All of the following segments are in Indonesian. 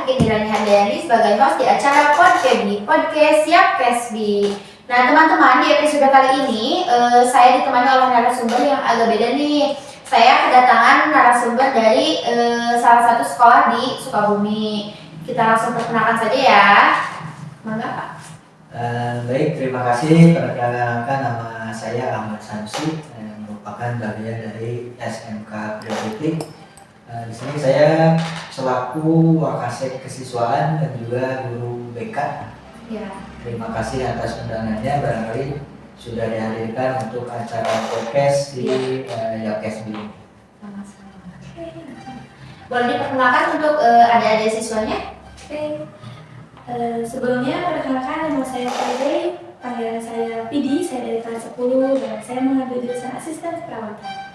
Kiki Nirani Handayani sebagai host di acara Podcast Siap Kesbi. Nah teman-teman, di episode kali ini saya ditemani oleh narasumber yang agak beda nih. Saya kedatangan narasumber dari salah satu sekolah di Sukabumi. Kita langsung perkenalkan saja ya. Mangga Pak. Baik, terima kasih. Perkenalkan, nama saya Ahmad Sanusi, yang merupakan bagian dari SMK Priority. Di sini saya selaku Wakasek Kesiswaan dan juga guru BK. Ya. Terima kasih atas undangannya, barangkali sudah dihadirkan untuk acara podcast di Yakesbi. Boleh diperkenalkan untuk adik-adik siswanya? Oke. Sebelumnya perkenalkan, nama saya Fede, panggilan saya Pidi, saya dari kelas 10 dan saya mengambil jurusan asisten perawatan.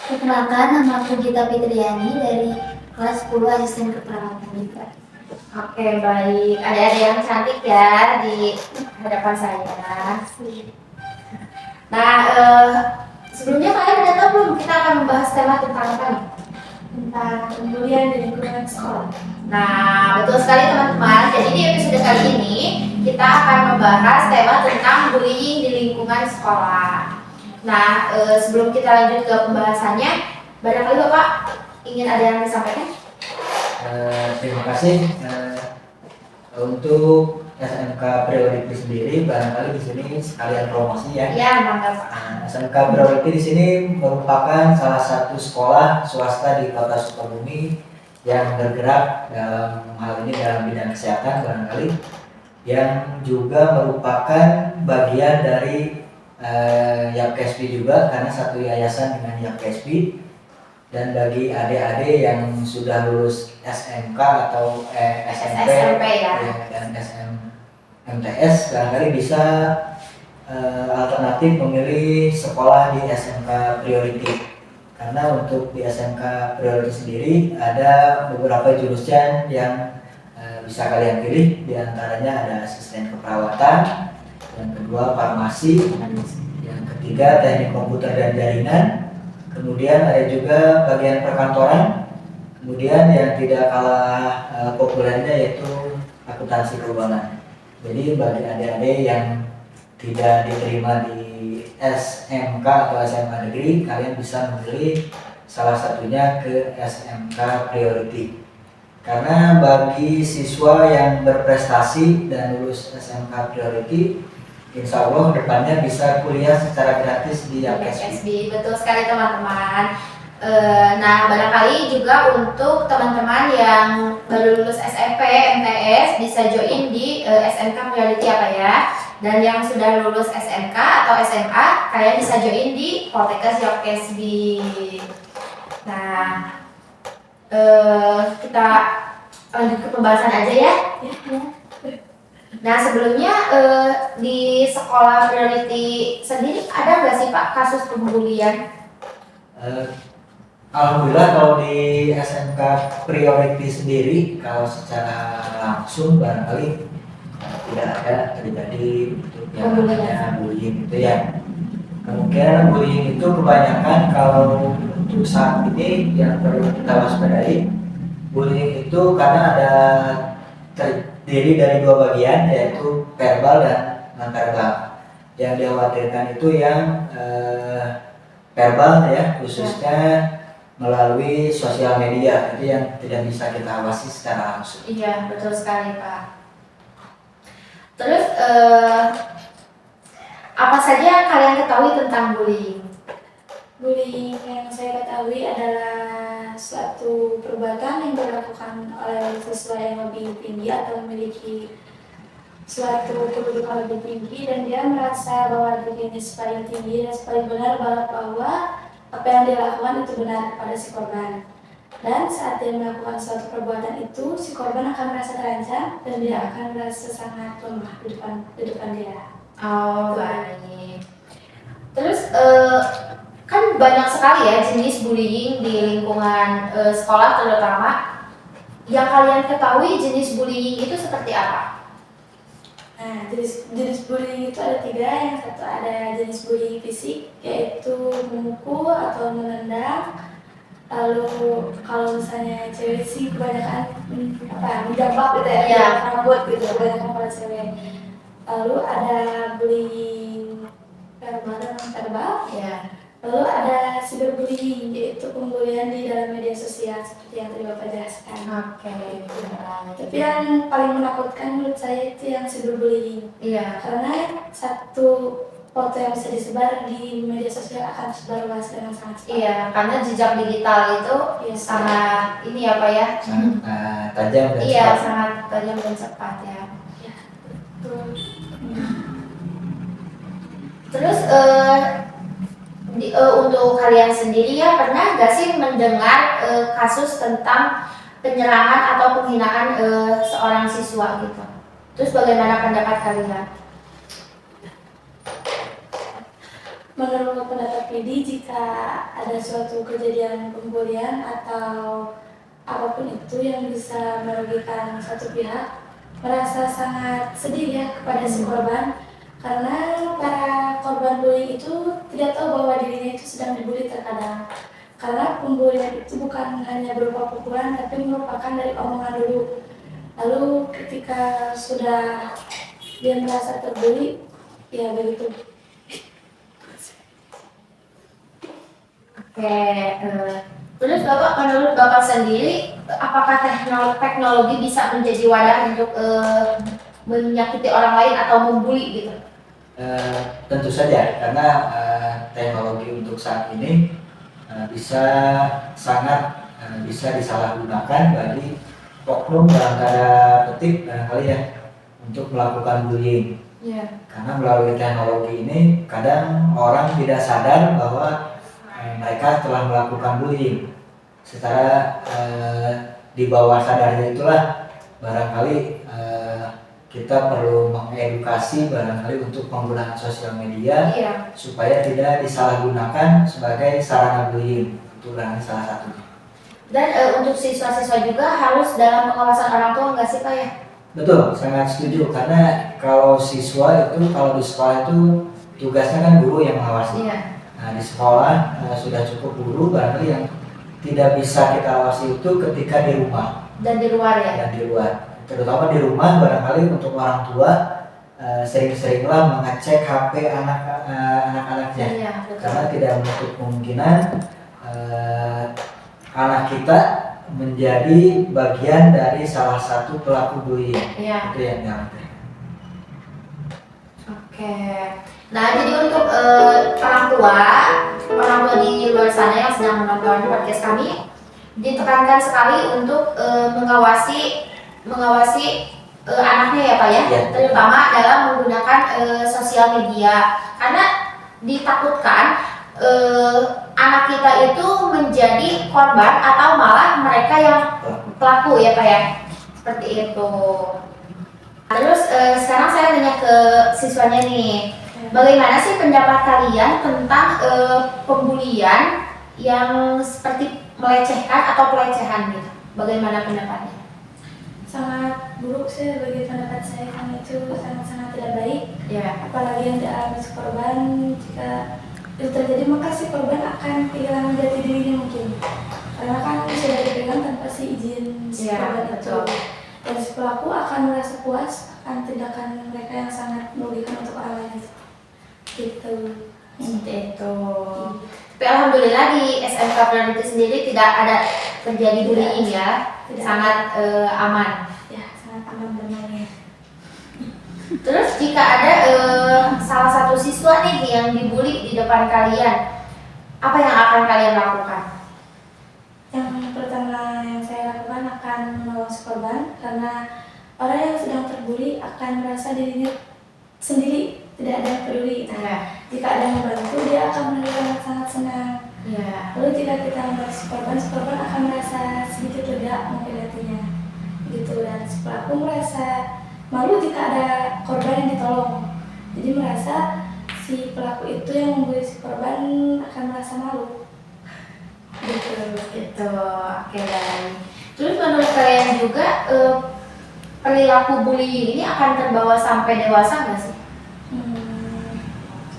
Perkenalkan, nama aku Gita Fitriani dari kelas 10 asisten keperawatan juga. Oke, baik. Adik-adik yang cantik ya di hadapan saya. Nah, sebelumnya kalian udah tahu belum kita akan membahas tema tentang apa nih? Tentang pembulian di lingkungan sekolah. Nah, betul sekali teman-teman. Jadi di episode kali ini kita akan membahas tema tentang bullying di lingkungan sekolah. Nah, sebelum kita lanjut ke pembahasannya, barangkali Bapak ingin ada yang disampaikan? Terima kasih. Untuk SMK Priority sendiri, barangkali di sini sekalian promosi ya. Iya, bangga Pak. SMK Priority di sini merupakan salah satu sekolah swasta di Kota Sukabumi yang bergerak dalam hal ini dalam bidang kesehatan, barangkali yang juga merupakan bagian dari Yakesbi juga, karena satu yayasan dengan Yakesbi. Dan bagi adik-adik yang sudah lulus SMK atau SMP ya, dan SMMTS, barangkali bisa alternatif memilih sekolah di SMK Priority. Karena untuk di SMK Priority sendiri ada beberapa jurusan yang bisa kalian pilih, diantaranya ada asisten keperawatan, yang kedua farmasi, yang ketiga teknik komputer dan jaringan, kemudian ada juga bagian perkantoran, kemudian yang tidak kalah populernya yaitu akuntansi keuangan. Jadi bagi adik-adik yang tidak diterima di SMK atau SMA negeri, kalian bisa memilih salah satunya ke SMK Priority. Karena bagi siswa yang berprestasi dan lulus SMK Priority, insya Allah depannya bisa kuliah secara gratis di Yakesbi. Betul sekali teman-teman. Nah, barangkali juga untuk teman-teman yang baru lulus SMP, MTS bisa join di SMK Priority apa ya. Dan yang sudah lulus SMK atau SMA, kalian bisa join di Poltekkes Yakesbi. Nah, kita lanjut ke pembahasan aja ya. Nah, sebelumnya di sekolah Priority sendiri ada nggak sih Pak kasus pembulian? Alhamdulillah kalau di SMK Priority sendiri, kalau secara langsung barangkali tidak ada terjadi yang namanya bullying itu ya. Kemungkinan bullying itu kebanyakan kalau untuk saat ini yang perlu kita waspadai, bullying itu karena ada terdiri dari dua bagian, yaitu verbal dan non-verbal. Yang dikhawatirkan itu yang verbal ya, khususnya melalui sosial media, itu yang tidak bisa kita awasi secara langsung. Iya, betul sekali Pak. Terus apa saja yang kalian ketahui tentang bullying? Bullying yang saya ketahui adalah suatu perbuatan yang dilakukan oleh siswa yang lebih tinggi atau memiliki suatu kedudukan lebih tinggi, dan dia merasa bahwa dirinya paling tinggi dan paling benar, bahwa apa yang dia lakukan itu benar pada si korban. Dan saat dia melakukan suatu perbuatan itu, si korban akan merasa terancam dan dia akan merasa sangat lemah di depan dia. Oh, baik. Terus kan banyak sekali ya jenis bullying di lingkungan sekolah terutama. Yang kalian ketahui jenis bullying itu seperti apa? Nah, jenis bullying itu ada 3. Yang satu ada jenis bullying fisik, yaitu memukul atau menendang. Lalu kalau misalnya cewek sih kebanyakan menjambak gitu ya, Iya. rambut gitu kebanyakan kalau cewek. Lalu ada bullying verbal. Ya. Lalu ada cyberbullying, yaitu pembulian di dalam media sosial seperti yang tadi Bapak jelaskan. Oke. Tapi yang paling menakutkan menurut saya itu yang cyberbullying. Iya. Karena satu foto yang bisa disebar di media sosial akan tersebar luas dengan sangat cepat. Iya, karena jejak digital itu Iya, sangat ini ya Pak ya. Sangat tajam dan Iya, cepat. sangat tajam dan cepat ya. Betul. Terus untuk kalian sendiri ya pernah nggak sih mendengar kasus tentang penyerangan atau penghinaan seorang siswa gitu? Terus bagaimana pendapat kalian? Menurut pendapat Pidi, jika ada suatu kejadian pembulian atau apapun itu yang bisa merugikan satu pihak, merasa sangat sedih ya kepada si korban, karena para korban bullying itu tidak tahu bahwa dirinya itu sedang dibully terkadang. Karena pembulian itu bukan hanya berupa pukulan, tapi merupakan dari omongan dulu. Lalu ketika sudah dia merasa terbully, ya begitu. Oke, terus Bapak menurut Bapak sendiri apakah teknologi bisa menjadi wadah untuk menyakiti orang lain atau membuli gitu? Tentu saja, karena teknologi untuk saat ini bisa sangat bisa disalahgunakan bagi oknum dalam tanda petik barangkali ya untuk melakukan bullying. Iya. Karena melalui teknologi ini kadang orang tidak sadar bahwa mereka telah melakukan bullying. Secara di bawah sadarnya itulah barangkali kita perlu mengedukasi barangkali untuk penggunaan sosial media Iya. supaya tidak disalahgunakan sebagai sarana bullying. Itu barangkali salah satunya. Dan untuk siswa-siswa juga harus dalam pengawasan orang tua nggak sih Pak ya? Betul, sangat setuju. Karena kalau siswa itu kalau di sekolah itu tugasnya kan guru yang mengawasi. Iya. Nah, di sekolah sudah cukup guru barangkali yang tidak bisa kita awasi itu ketika di rumah Dan di luar ya? dan di luar. Terutama di rumah barangkali untuk orang tua sering-seringlah mengecek HP anak-anaknya. Iya, betul. Karena tidak menutup kemungkinan anak kita menjadi bagian dari salah satu pelaku bullying. Iya. Itu yang nyampe. Oke. Nah, jadi untuk orang tua di luar sana yang sedang menonton podcast kami, ditekankan sekali untuk mengawasi anaknya ya Pak ya, Ya. terutama dalam menggunakan sosial media, karena ditakutkan anak kita itu menjadi korban atau malah mereka yang pelaku ya Pak ya, seperti itu. Terus sekarang saya nanya ke siswanya nih, bagaimana sih pendapat kalian tentang pembulian yang seperti melecehkan atau pelecehan gitu? Bagaimana pendapatnya? Sangat buruk sih bagi pendapat saya, karena itu sangat-sangat tidak baik. Ya. Apalagi yang dialami si korban, jika itu terjadi maka si korban akan kehilangan jati dirinya mungkin, karena kan sudah dipegang tanpa si izin si Iya, korban itu. betul. Dan si pelaku akan merasa puas akan tindakan mereka yang sangat merugikan untuk orang lain itu. Gitu. Seperti itu. Tapi alhamdulillah di SMK Priority sendiri tidak ada terjadi bullying ya, Tidak. sangat aman. Ya, sangat aman bermain. Terus jika ada salah satu siswa nih yang dibully di depan kalian, apa yang akan kalian lakukan? Yang pertama yang saya lakukan akan menolong si korban, karena orang yang sedang terbuli akan merasa dirinya sendiri, tidak ada yang peduli. Ya. Jika ada yang membantu, dia akan merasa sangat senang. Ya. Lalu jika kita membantu si korban akan merasa sedikit lega mungkin hatinya. Gitu, dan si pelaku merasa malu jika ada korban yang ditolong. Jadi merasa si pelaku itu yang membuli si korban akan merasa malu. Gitu. Gitu. Oke baik. Terus menurut kalian juga perilaku bullying ini akan terbawa sampai dewasa nggak sih?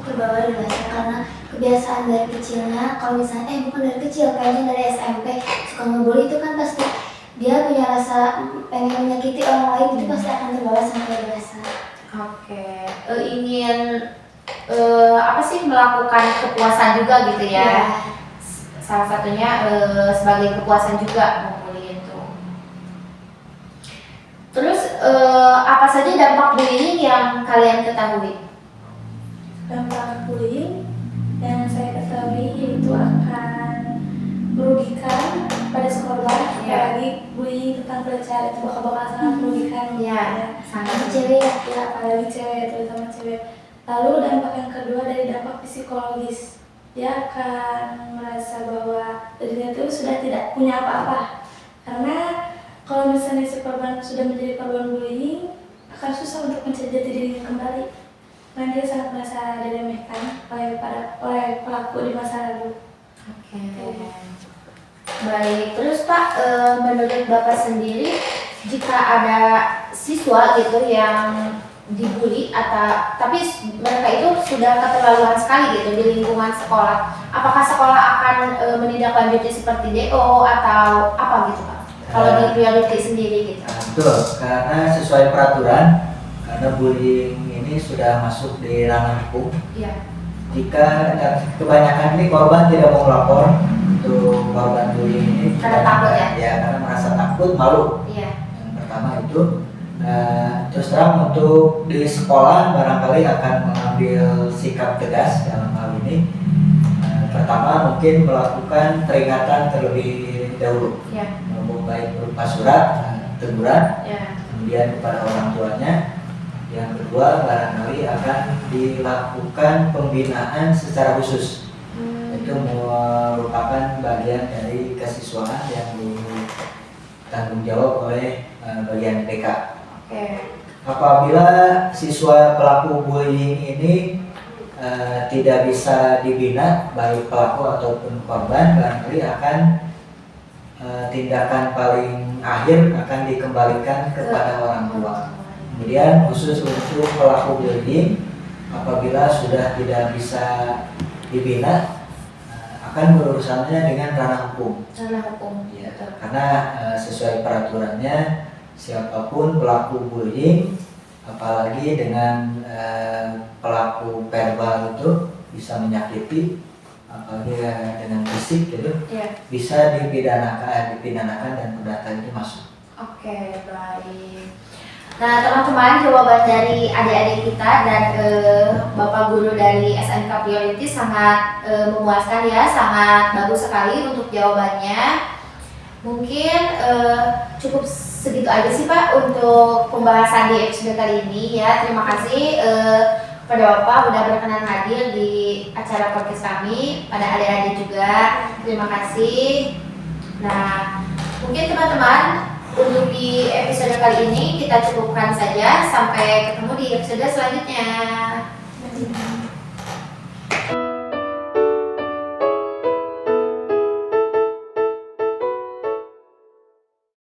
Terbawa dewasa karena kebiasaan dari kecilnya. Kalau misalnya bukan dari kecil, kayaknya dari SMP suka ngebully, itu kan pasti dia punya rasa pengen menyakiti orang lain, itu pasti akan terbawa sampai dewasa. Oke, ingin apa sih, melakukan kepuasan juga gitu ya? Ya. Salah satunya sebagai kepuasan juga membuli itu. Terus apa saja dampak bullying yang kalian ketahui? Dampak bullying yang saya ketahui itu akan merugikan pada si korban, Ya. apalagi bullying tentang pelecehan itu bakal sangat merugikan Ya, sangat Cewek ya. ya, apalagi cewek, terutama cewek. Lalu dampak yang kedua dari dampak psikologis, dia akan merasa bahwa dirinya itu sudah tidak punya apa-apa, karena kalau misalnya si korban sudah menjadi korban bullying akan susah untuk mencari jati dirinya kembali, karena dia sangat merasa diremehkan oleh pelaku di masa lalu. Oke. Baik, terus Pak, menurut Bapak sendiri, jika ada siswa gitu yang dibully tapi mereka itu sudah keterlaluan sekali gitu di lingkungan sekolah, apakah sekolah akan menindaklanjuti seperti DO atau apa gitu Pak? Kalau di priority sendiri gitu. Betul, karena sesuai peraturan, karena bullying ini sudah masuk di ranah hukum. Iya. Jika kebanyakan ini korban tidak mau melapor untuk korban bullying ini, Karena takut ya? Ya, karena merasa takut, malu. Iya. Yang pertama itu, terus terang untuk di sekolah barangkali akan mengambil sikap tegas dalam hal ini. Pertama mungkin melakukan peringatan terlebih dahulu, Iya. baik berupa surat teguran, Iya. kemudian kepada orang tuanya. Yang kedua barangkali akan dilakukan pembinaan secara khusus. Itu merupakan bagian dari kesiswaan yang ditanggung jawab oleh bagian PK. Oke. Apabila siswa pelaku bullying ini tidak bisa dibina, baik pelaku ataupun korban, barangkali akan tindakan paling akhir akan dikembalikan kepada orang tua. Kemudian khusus untuk pelaku bullying, apabila sudah tidak bisa dibina, akan berurusannya dengan ranah hukum. Ranah hukum. Ya, karena sesuai peraturannya, siapapun pelaku bullying, apalagi dengan pelaku verbal itu bisa menyakiti, apalagi dengan fisik gitu, Iya. bisa dipidanakan dan perdata itu masuk. Oke, baik. Nah, teman-teman, jawaban dari adik-adik kita dan Bapak Guru dari SMK Priority sangat memuaskan ya, sangat bagus sekali untuk jawabannya. Mungkin cukup segitu aja sih Pak untuk pembahasan di episode kali ini ya. Terima kasih kepada Bapak sudah berkenan hadir di acara podcast kami, pada adik-adik juga. Terima kasih. Nah, mungkin teman-teman, untuk di episode kali ini kita cukupkan saja. Sampai ketemu di episode selanjutnya.